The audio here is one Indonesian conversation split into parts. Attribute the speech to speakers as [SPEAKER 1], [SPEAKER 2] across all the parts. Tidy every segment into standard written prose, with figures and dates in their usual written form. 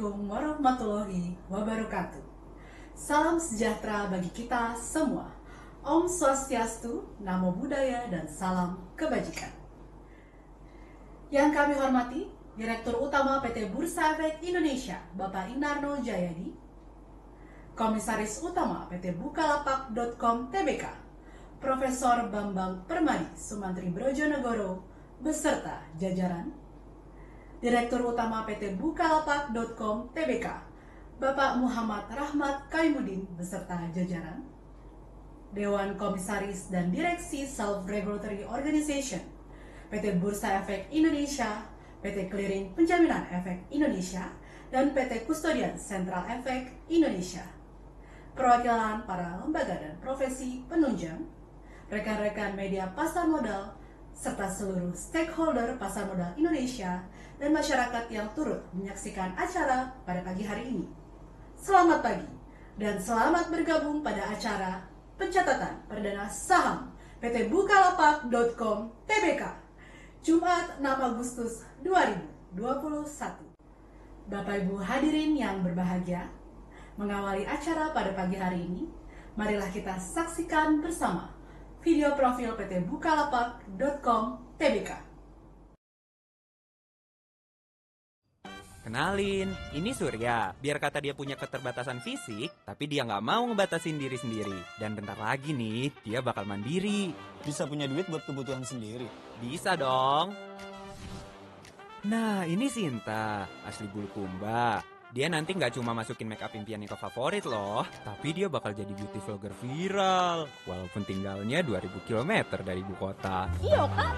[SPEAKER 1] Assalamualaikum warahmatullahi wabarakatuh. Salam sejahtera bagi kita semua. Om Swastiastu, Namo Buddhaya, dan salam kebajikan. Yang kami hormati, Direktur Utama PT Bursa Efek Indonesia, Bapak Inarno Jayadi, Komisaris Utama PT Bukalapak.com Tbk, Profesor Bambang Permadi Sumantri Brojonegoro, beserta jajaran, Direktur Utama PT Bukalapak.com Tbk, Bapak Muhammad Rahmat Kaimudin beserta jajaran, Dewan Komisaris dan Direksi Self-Regulatory Organization, PT Bursa Efek Indonesia, PT Clearing Penjaminan Efek Indonesia, dan PT Kustodian Sentral Efek Indonesia, perwakilan para lembaga dan profesi penunjang, rekan-rekan media pasar modal, serta seluruh stakeholder pasar modal Indonesia dan masyarakat yang turut menyaksikan acara pada pagi hari ini. Selamat pagi dan selamat bergabung pada acara pencatatan perdana saham PT Bukalapak.com Tbk, Jumat 6 Agustus 2021. Bapak Ibu hadirin yang berbahagia, mengawali acara pada pagi hari ini, marilah kita saksikan bersama video profil PT Bukalapak.com Tbk.
[SPEAKER 2] Kenalin, ini Surya. Biar kata dia punya keterbatasan fisik, tapi dia nggak mau ngebatasin diri sendiri. Dan bentar lagi nih, dia bakal mandiri.
[SPEAKER 3] Bisa punya duit buat kebutuhan sendiri?
[SPEAKER 2] Bisa dong. Nah, ini Sinta, asli Bulukumba. Dia nanti nggak cuma masukin make up impiannya ke favorit loh, tapi dia bakal jadi beauty vlogger viral. Walaupun tinggalnya 2000 km dari ibu kota.
[SPEAKER 4] Iya kan,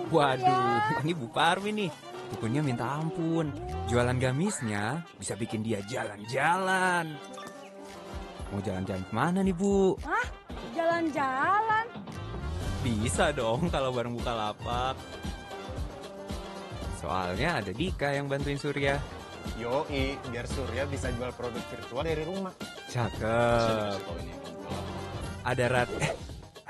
[SPEAKER 2] Waduh, ini Bu Parmi nih. Dukunnya minta ampun. Jualan gamisnya bisa bikin dia jalan-jalan. Mau jalan-jalan kemana nih, Bu?
[SPEAKER 4] Hah? Jalan-jalan?
[SPEAKER 2] Bisa dong kalau bareng Bukalapak. Soalnya ada Dika yang bantuin Surya.
[SPEAKER 3] Yoi, biar Surya bisa jual produk virtual dari rumah.
[SPEAKER 2] Cakep. Ada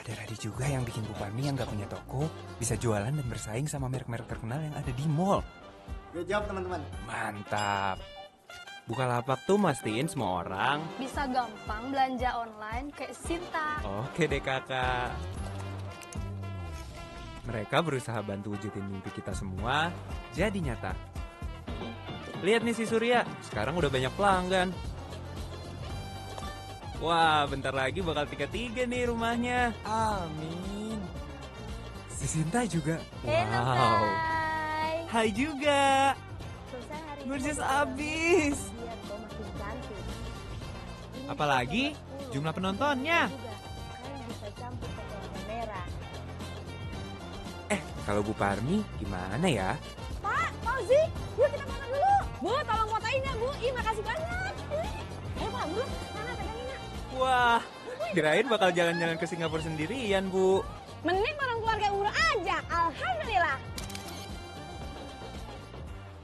[SPEAKER 2] Radi juga yang bikin Bu Parmi yang gak punya toko bisa jualan dan bersaing sama merek-merek terkenal yang ada di mall.
[SPEAKER 3] Good job teman-teman.
[SPEAKER 2] Mantap. Bukalapak tuh mastiin semua orang
[SPEAKER 4] Bisa gampang belanja online kayak Sinta.
[SPEAKER 2] Oke deh kakak. Mereka berusaha bantu wujudin mimpi kita semua jadi nyata. Lihat nih si Surya, sekarang udah banyak pelanggan. Wah, bentar lagi bakal 3-3 nih rumahnya.
[SPEAKER 3] Amin.
[SPEAKER 2] Si Sinta juga.
[SPEAKER 4] Hello
[SPEAKER 2] Wow.
[SPEAKER 4] guys.
[SPEAKER 2] Hai juga.
[SPEAKER 4] Selesai hari ini
[SPEAKER 2] Nurjis
[SPEAKER 4] gua
[SPEAKER 2] abis.
[SPEAKER 4] biar kau makin cantik. Ini
[SPEAKER 2] Apalagi
[SPEAKER 4] juga
[SPEAKER 2] jumlah penontonnya.
[SPEAKER 4] juga. Kalian bisa campur pakai warna merah.
[SPEAKER 2] Kalau Bu Parmi gimana ya?
[SPEAKER 4] Pak, Fauzi, yuk kita foto dulu. Bu, tolong fotoin ya Bu. Ih, makasih banget. Ayo Pak, Bu, mana pegangin ya?
[SPEAKER 2] Wah, kirain bakal jalan-jalan ke Singapura sendirian, Bu.
[SPEAKER 4] Mending bareng keluarga umroh aja. Alhamdulillah.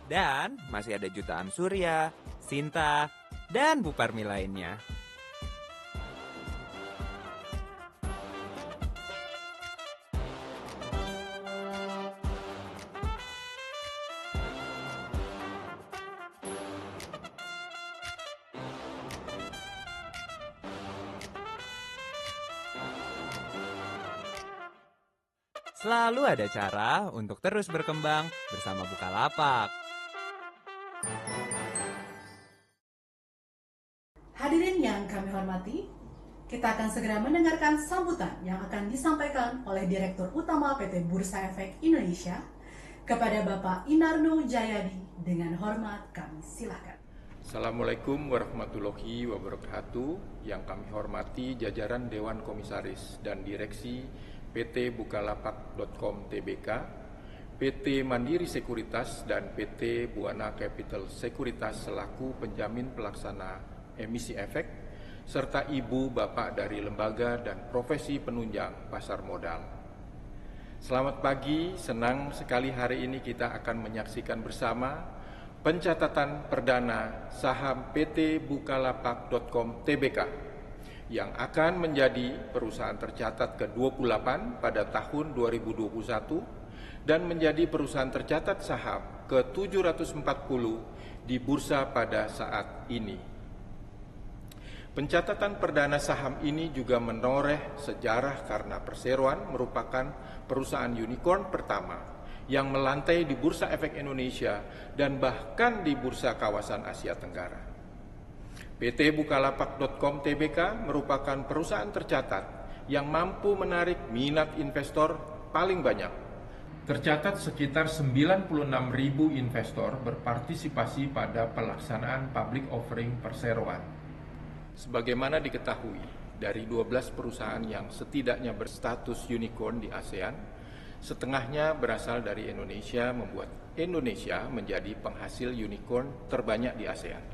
[SPEAKER 2] Dan masih ada jutaan Surya, Sinta, dan Bu Parmi lainnya. Selalu ada cara untuk terus berkembang bersama Bukalapak.
[SPEAKER 1] Hadirin yang kami hormati, kita akan segera mendengarkan sambutan yang akan disampaikan oleh Direktur Utama PT Bursa Efek Indonesia kepada Bapak Inarno Jayadi. Dengan hormat kami silakan.
[SPEAKER 5] Assalamualaikum warahmatullahi wabarakatuh. Yang kami hormati jajaran Dewan Komisaris dan Direksi PT Bukalapak.com Tbk, PT Mandiri Sekuritas dan PT Buana Capital Sekuritas selaku penjamin pelaksana emisi efek, serta ibu bapak dari lembaga dan profesi penunjang pasar modal. Selamat pagi, senang sekali hari ini kita akan menyaksikan bersama pencatatan perdana saham PT Bukalapak.com Tbk yang akan menjadi perusahaan tercatat ke-28 pada tahun 2021 dan menjadi perusahaan tercatat saham ke-740 di bursa pada saat ini. Pencatatan perdana saham ini juga menoreh sejarah karena Perseroan merupakan perusahaan unicorn pertama yang melantai di Bursa Efek Indonesia dan bahkan di bursa kawasan Asia Tenggara. PT Bukalapak.com Tbk merupakan perusahaan tercatat yang mampu menarik minat investor paling banyak. Tercatat sekitar 96.000 investor berpartisipasi pada pelaksanaan public offering Perseroan. Sebagaimana diketahui, dari 12 perusahaan yang setidaknya berstatus unicorn di ASEAN, setengahnya berasal dari Indonesia, membuat Indonesia menjadi penghasil unicorn terbanyak di ASEAN.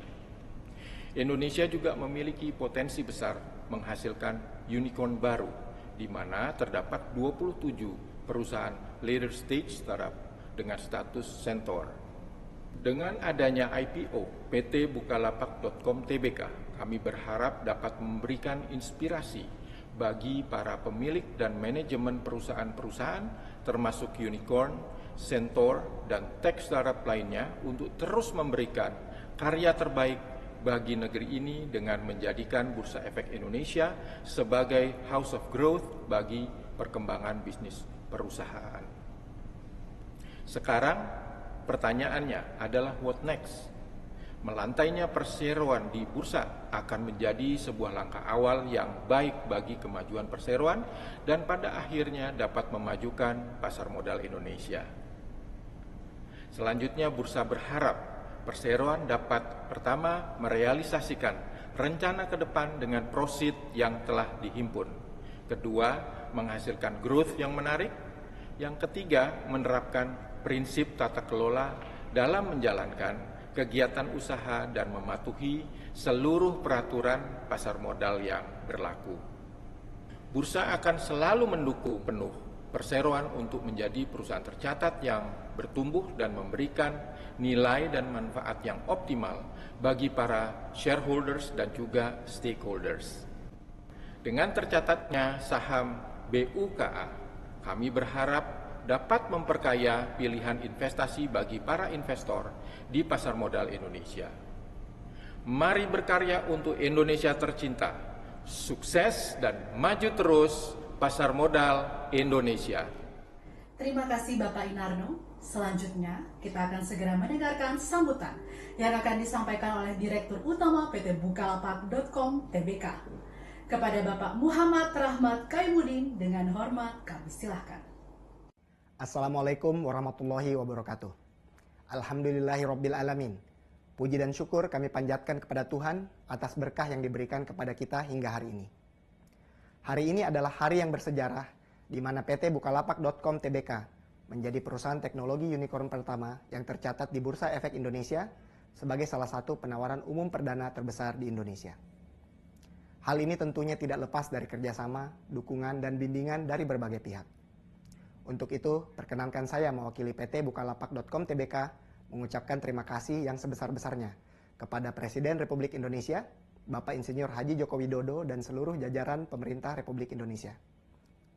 [SPEAKER 5] Indonesia juga memiliki potensi besar menghasilkan unicorn baru, di mana terdapat 27 perusahaan later stage startup dengan status Centaur. Dengan adanya IPO PT Bukalapak.com Tbk, kami berharap dapat memberikan inspirasi bagi para pemilik dan manajemen perusahaan-perusahaan termasuk unicorn, Centaur, dan tech startup lainnya untuk terus memberikan karya terbaik bagi negeri ini dengan menjadikan Bursa Efek Indonesia sebagai house of growth bagi perkembangan bisnis perusahaan. Sekarang pertanyaannya adalah what next? Melantainya perseroan di bursa akan menjadi sebuah langkah awal yang baik bagi kemajuan perseroan dan pada akhirnya dapat memajukan pasar modal Indonesia. Selanjutnya, bursa berharap perseroan dapat pertama merealisasikan rencana ke depan dengan proceed yang telah dihimpun. Kedua, menghasilkan growth yang menarik. Yang ketiga, menerapkan prinsip tata kelola dalam menjalankan kegiatan usaha dan mematuhi seluruh peraturan pasar modal yang berlaku. Bursa akan selalu mendukung penuh perseroan untuk menjadi perusahaan tercatat yang bertumbuh dan memberikan nilai dan manfaat yang optimal bagi para shareholders dan juga stakeholders. Dengan tercatatnya saham BUKA, kami berharap dapat memperkaya pilihan investasi bagi para investor di pasar modal Indonesia. Mari berkarya untuk Indonesia tercinta. Sukses dan maju terus pasar modal Indonesia.
[SPEAKER 1] Terima kasih Bapak Inarno. Selanjutnya, kita akan segera mendengarkan sambutan yang akan disampaikan oleh Direktur Utama PT Bukalapak.com Tbk. Kepada Bapak Muhammad Rahmat Kaimudin, dengan hormat kami silahkan.
[SPEAKER 6] Assalamualaikum warahmatullahi wabarakatuh. Alhamdulillahirabbil alamin. Puji dan syukur kami panjatkan kepada Tuhan atas berkah yang diberikan kepada kita hingga hari ini. Hari ini adalah hari yang bersejarah di mana PT Bukalapak.com Tbk menjadi perusahaan teknologi unicorn pertama yang tercatat di Bursa Efek Indonesia sebagai salah satu penawaran umum perdana terbesar di Indonesia. Hal ini tentunya tidak lepas dari kerjasama, dukungan, dan bimbingan dari berbagai pihak. Untuk itu, perkenankan saya mewakili PT Bukalapak.com Tbk mengucapkan terima kasih yang sebesar-besarnya kepada Presiden Republik Indonesia, Bapak Insinyur Haji Joko Widodo dan seluruh jajaran pemerintah Republik Indonesia.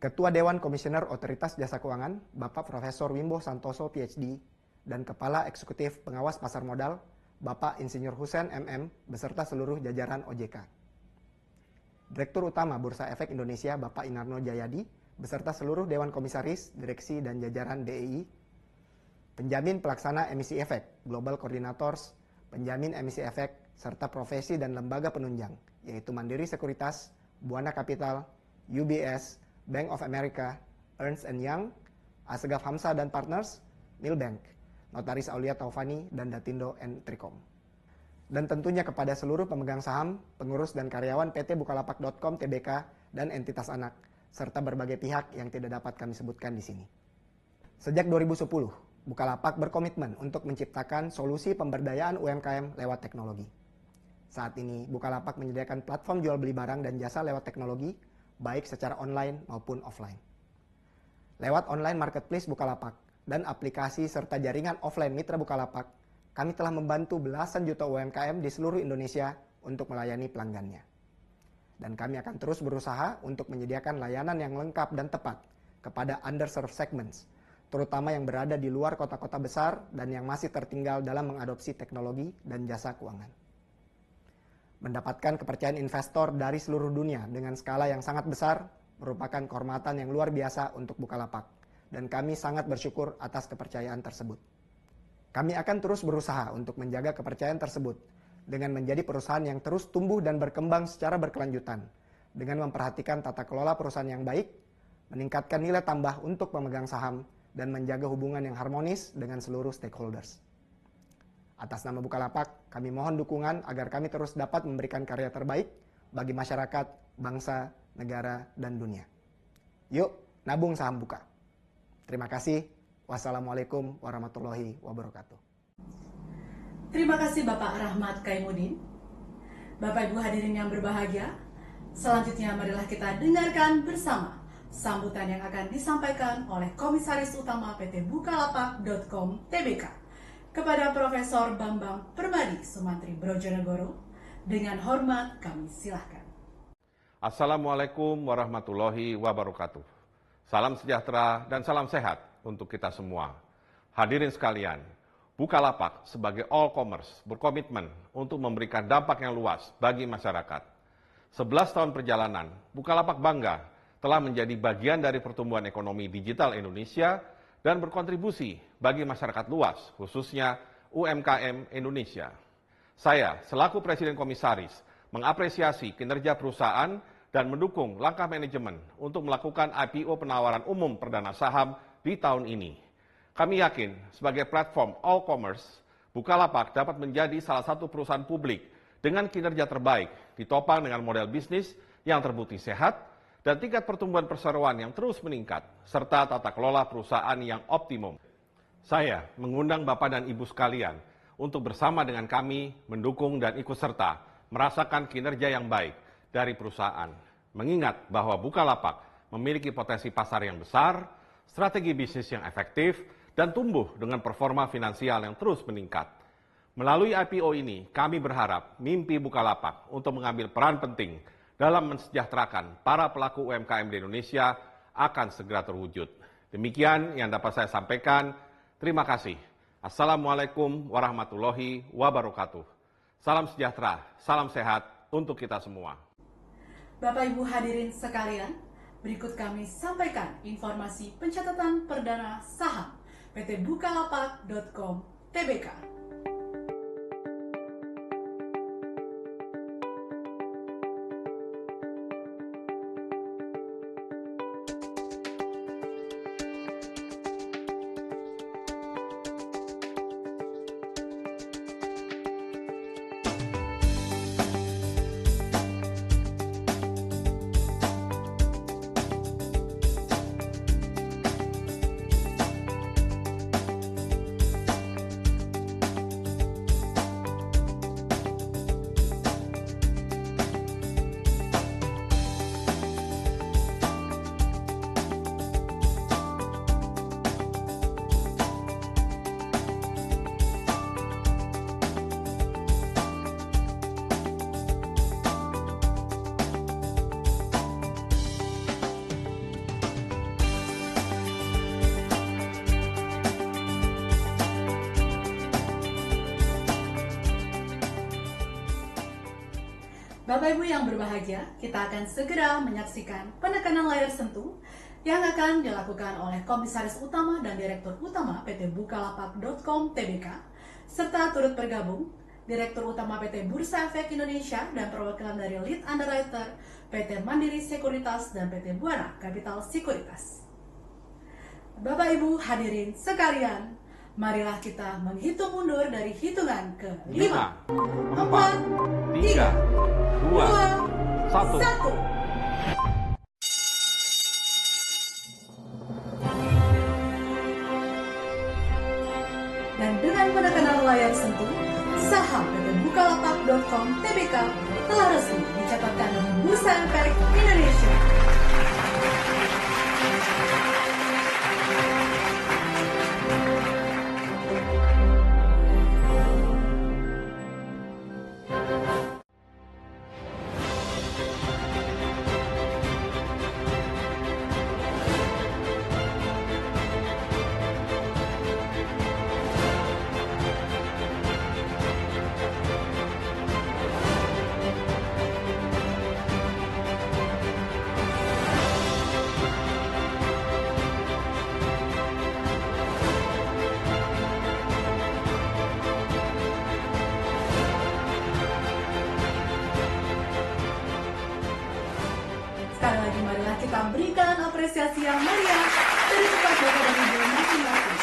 [SPEAKER 6] Ketua Dewan Komisioner Otoritas Jasa Keuangan, Bapak Profesor Wimbo Santoso PhD, dan Kepala Eksekutif Pengawas Pasar Modal, Bapak Insinyur Husein MM, beserta seluruh jajaran OJK. Direktur Utama Bursa Efek Indonesia, Bapak Inarno Jayadi, beserta seluruh Dewan Komisaris, Direksi, dan jajaran DEI, penjamin pelaksana emisi efek, Global Coordinators, penjamin emisi efek, serta profesi dan lembaga penunjang, yaitu Mandiri Sekuritas, Buana Capital, UBS, Bank of America, Ernst & Young, Asegaf Hamsa dan Partners, Milbank, Notaris Aulia Taufani, dan Datindo & Trikom. Dan tentunya kepada seluruh pemegang saham, pengurus dan karyawan PT Bukalapak.com Tbk dan entitas anak, serta berbagai pihak yang tidak dapat kami sebutkan di sini. Sejak 2010, Bukalapak berkomitmen untuk menciptakan solusi pemberdayaan UMKM lewat teknologi. Saat ini, Bukalapak menyediakan platform jual beli barang dan jasa lewat teknologi, baik secara online maupun offline. Lewat online marketplace Bukalapak dan aplikasi serta jaringan offline mitra Bukalapak, kami telah membantu belasan juta UMKM di seluruh Indonesia untuk melayani pelanggannya. Dan kami akan terus berusaha untuk menyediakan layanan yang lengkap dan tepat kepada underserved segments, terutama yang berada di luar kota-kota besar dan yang masih tertinggal dalam mengadopsi teknologi dan jasa keuangan. Mendapatkan kepercayaan investor dari seluruh dunia dengan skala yang sangat besar merupakan kehormatan yang luar biasa untuk Bukalapak, dan kami sangat bersyukur atas kepercayaan tersebut. Kami akan terus berusaha untuk menjaga kepercayaan tersebut dengan menjadi perusahaan yang terus tumbuh dan berkembang secara berkelanjutan, dengan memperhatikan tata kelola perusahaan yang baik, meningkatkan nilai tambah untuk pemegang saham, dan menjaga hubungan yang harmonis dengan seluruh stakeholders. Atas nama Bukalapak, kami mohon dukungan agar kami terus dapat memberikan karya terbaik bagi masyarakat, bangsa, negara, dan dunia. Yuk, nabung saham Buka. Terima kasih. Wassalamualaikum warahmatullahi wabarakatuh.
[SPEAKER 1] Terima kasih Bapak Rahmat Kaimuddin. Bapak Ibu hadirin yang berbahagia, selanjutnya marilah kita dengarkan bersama sambutan yang akan disampaikan oleh Komisaris Utama PT Bukalapak.com Tbk kepada Profesor Bambang Permadi Sumantri Brojonegoro. Dengan hormat kami silahkan.
[SPEAKER 7] Assalamualaikum warahmatullahi wabarakatuh. Salam sejahtera dan salam sehat untuk kita semua. Hadirin sekalian, Bukalapak sebagai all commerce berkomitmen untuk memberikan dampak yang luas bagi masyarakat. 11 tahun perjalanan, Bukalapak bangga telah menjadi bagian dari pertumbuhan ekonomi digital Indonesia dan berkontribusi bagi masyarakat luas, khususnya UMKM Indonesia. Saya, selaku Presiden Komisaris, mengapresiasi kinerja perusahaan dan mendukung langkah manajemen untuk melakukan IPO penawaran umum perdana saham di tahun ini. Kami yakin sebagai platform all commerce, Bukalapak dapat menjadi salah satu perusahaan publik dengan kinerja terbaik, ditopang dengan model bisnis yang terbukti sehat dan tingkat pertumbuhan perseroan yang terus meningkat, serta tata kelola perusahaan yang optimum. Saya mengundang Bapak dan Ibu sekalian untuk bersama dengan kami mendukung dan ikut serta merasakan kinerja yang baik dari perusahaan. Mengingat bahwa Bukalapak memiliki potensi pasar yang besar, strategi bisnis yang efektif, dan tumbuh dengan performa finansial yang terus meningkat. Melalui IPO ini, kami berharap mimpi Bukalapak untuk mengambil peran penting dalam mensejahterakan para pelaku UMKM di Indonesia akan segera terwujud. Demikian yang dapat saya sampaikan. Terima kasih. Assalamualaikum warahmatullahi wabarakatuh. Salam sejahtera, salam sehat untuk kita semua.
[SPEAKER 1] Bapak Ibu hadirin sekalian, berikut kami sampaikan informasi pencatatan perdana saham PT Bukalapak.com Tbk. Bapak Ibu yang berbahagia, kita akan segera menyaksikan penekanan layar sentuh yang akan dilakukan oleh Komisaris Utama dan Direktur Utama PT Bukalapak.com Tbk, serta turut bergabung Direktur Utama PT Bursa Efek Indonesia dan perwakilan dari Lead Underwriter PT Mandiri Sekuritas dan PT Buana Capital Sekuritas. Bapak Ibu hadirin sekalian, marilah kita menghitung mundur dari hitungan ke 5, 4, 3, 2, 1. Dan dengan penekanan layar sentuh, saham PT Bukalapak.com Tbk telah resmi dicatatkan di Bursa Efek Indonesia. apresiasi yang meriah dari tempat Bapak dan Ibu masing-masing.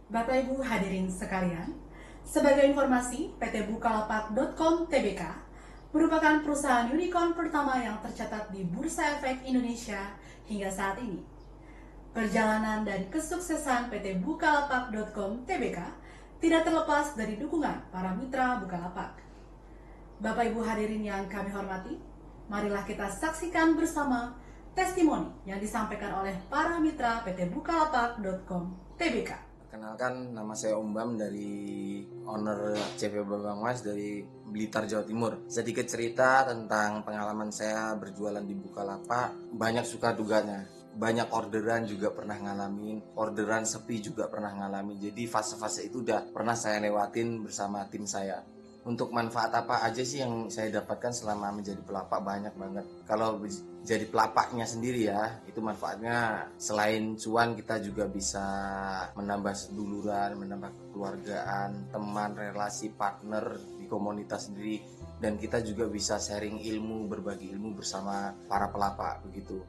[SPEAKER 1] Bapak Ibu hadirin sekalian, sebagai informasi, PT Bukalapak.com Tbk merupakan perusahaan unicorn pertama yang tercatat di Bursa Efek Indonesia hingga saat ini. Perjalanan dan kesuksesan PT Bukalapak.com Tbk tidak terlepas dari dukungan para mitra Bukalapak. Bapak Ibu hadirin yang kami hormati, marilah kita saksikan bersama testimoni yang disampaikan oleh para mitra PT Bukalapak.com Tbk.
[SPEAKER 8] Kenalkan, nama saya Om Bam dari owner CV Bambang Mas dari Blitar, Jawa Timur. Sedikit cerita tentang pengalaman saya berjualan di Bukalapak. Banyak suka duganya, banyak orderan juga pernah ngalamin, orderan sepi juga pernah ngalamin. Jadi fase-fase itu udah pernah saya lewatin bersama tim saya. Untuk manfaat apa aja sih yang saya dapatkan selama menjadi pelapak? Banyak banget. Kalau jadi pelapaknya sendiri ya, itu manfaatnya selain cuan, kita juga bisa menambah seduluran, menambah kekeluargaan, teman, relasi, partner di komunitas sendiri. Dan kita juga bisa sharing ilmu, berbagi ilmu bersama para pelapak begitu.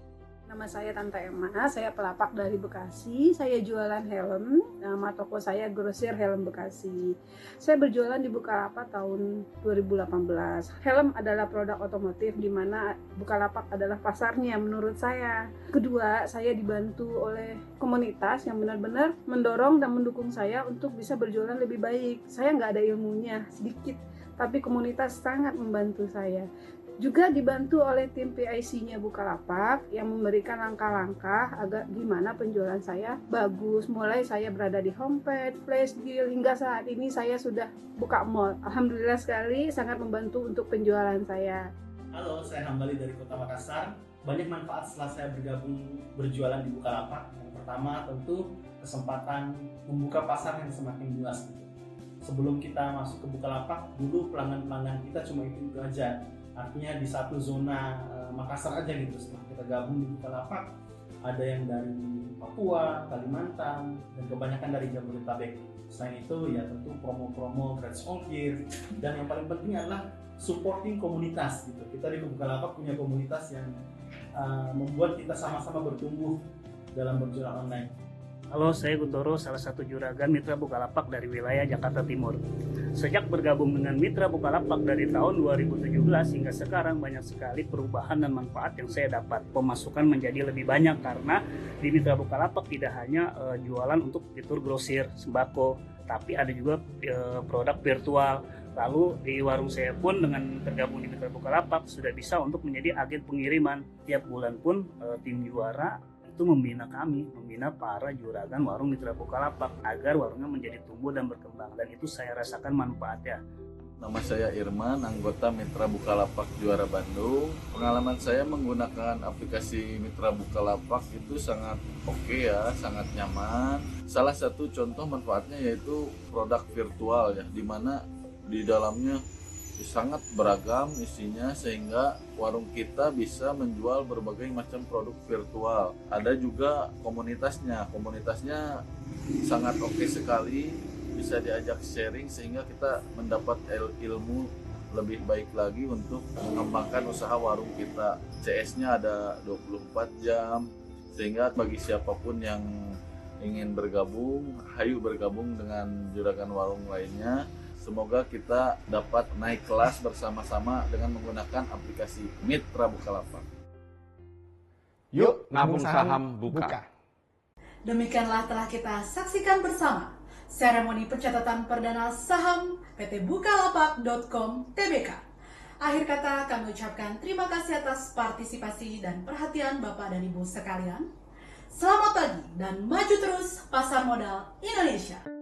[SPEAKER 9] Nama saya Tante Emma, saya pelapak dari Bekasi. Saya jualan helm, nama toko saya Grosir Helm Bekasi. Saya berjualan di Bukalapak tahun 2018. Helm adalah produk otomotif di mana Bukalapak adalah pasarnya menurut saya. Kedua, saya dibantu oleh komunitas yang benar-benar mendorong dan mendukung saya untuk bisa berjualan lebih baik. Saya nggak ada ilmunya, sedikit, tapi komunitas sangat membantu saya. Juga dibantu oleh tim PIC-nya Bukalapak yang memberikan langkah-langkah agar gimana penjualan saya bagus. Mulai saya berada di homepage, flash deal, hingga saat ini saya sudah buka mall. Alhamdulillah sekali, sangat membantu untuk penjualan saya.
[SPEAKER 10] Halo, saya Hambali dari Kota Makassar. Banyak manfaat setelah saya bergabung berjualan di Bukalapak. Yang pertama tentu kesempatan membuka pasar yang semakin luas. Sebelum kita masuk ke Bukalapak, dulu pelanggan-pelanggan kita cuma itu aja. Artinya di satu zona Makassar aja gitu. Setelah kita gabung di Bukalapak, ada yang dari Papua, Kalimantan, dan kebanyakan dari Jabodetabek. Selain itu ya tentu promo-promo gratis ongkir, dan yang paling penting adalah supporting komunitas gitu. Kita di Bukalapak punya komunitas yang membuat kita sama-sama bertumbuh dalam berjualan online.
[SPEAKER 11] Halo, saya Guntoro, salah satu juragan mitra Bukalapak dari wilayah Jakarta Timur. Sejak bergabung dengan mitra Bukalapak dari tahun 2017 hingga sekarang, banyak sekali perubahan dan manfaat yang saya dapat. Pemasukan menjadi lebih banyak karena di mitra Bukalapak tidak hanya jualan untuk fitur grosir, sembako, tapi ada juga produk virtual. Lalu di warung saya pun dengan tergabung di mitra Bukalapak sudah bisa untuk menjadi agen pengiriman. Tiap bulan pun tim juara itu membina para juragan warung mitra Bukalapak agar warungnya menjadi tumbuh dan berkembang, dan itu saya rasakan manfaatnya.
[SPEAKER 12] Nama saya Irman, anggota Mitra Bukalapak Juara Bandung. Pengalaman saya menggunakan aplikasi Mitra Bukalapak itu sangat oke ya, sangat nyaman. Salah satu contoh manfaatnya yaitu produk virtual ya, di mana di dalamnya sangat beragam isinya sehingga warung kita bisa menjual berbagai macam produk virtual. Ada juga komunitasnya sangat oke sekali, bisa diajak sharing sehingga kita mendapat ilmu lebih baik lagi untuk mengembangkan usaha warung kita. CS-nya ada 24 jam sehingga bagi siapapun yang ingin bergabung, hayu bergabung dengan juragan warung lainnya. Semoga kita dapat naik kelas bersama-sama dengan menggunakan aplikasi Mitra Bukalapak.
[SPEAKER 7] Yuk nabung saham buka.
[SPEAKER 1] Demikianlah telah kita saksikan bersama seremoni pencatatan perdana saham PT Bukalapak.com Tbk. Akhir kata kami ucapkan terima kasih atas partisipasi dan perhatian Bapak dan Ibu sekalian. Selamat pagi dan maju terus pasar modal Indonesia.